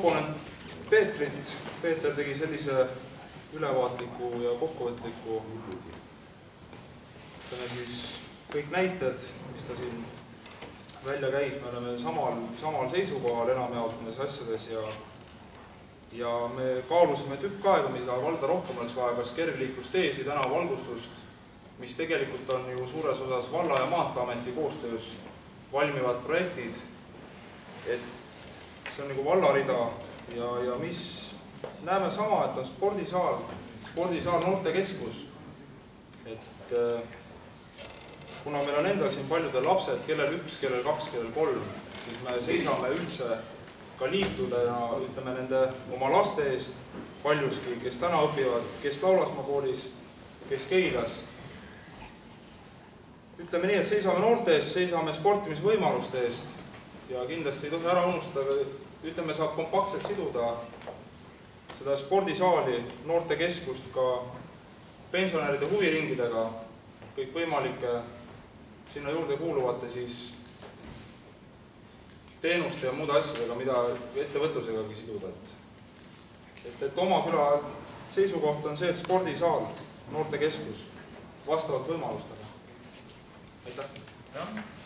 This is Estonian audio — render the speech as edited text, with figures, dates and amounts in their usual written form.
oponent Peetrit. Peeter tegi sellise ülevaatliku ja kokkuvõtliku, ütleme siis kõik näited, mis ta siin välja käis, me oleme samal seisukohal enamjaolt nendes asjades ja me kaalusime tükk aega, mida valda rohkem oleks vaja, kas kergliiklusteesi, tänavavalgustust, mis tegelikult on ju suures osas Valla- ja Maanteeameti koostöös valmivad projektid, et see on nagu vallarida ja mis näeme sama, et on spordisaal, noortekeskus, et kuna meil on endal siin paljudel lapsed, kellel 1, kellel 2, kellel 3, siis me seisame üldse ka liituda ja ütleme nende oma laste eest paljuski, kes täna õpivad, kes Laulasmaa koolis, kes Keilas. Ütleme nii, et seisame noorte eest, seisame sportimisvõimaluste eest ja kindlasti ei tohi ära unustada, ütleme, saab kompaktselt siduda seda spordisaali, noortekeskust ka pensionäride huviringidega, kõik võimalike sinna juurde kuuluvate siis teenuste ja muude asjadega, mida ettevõtlusegagi siduda. Et oma küla seisukoht on see, et spordisaal, noortekeskus vastavalt võimalustega. Aitäh!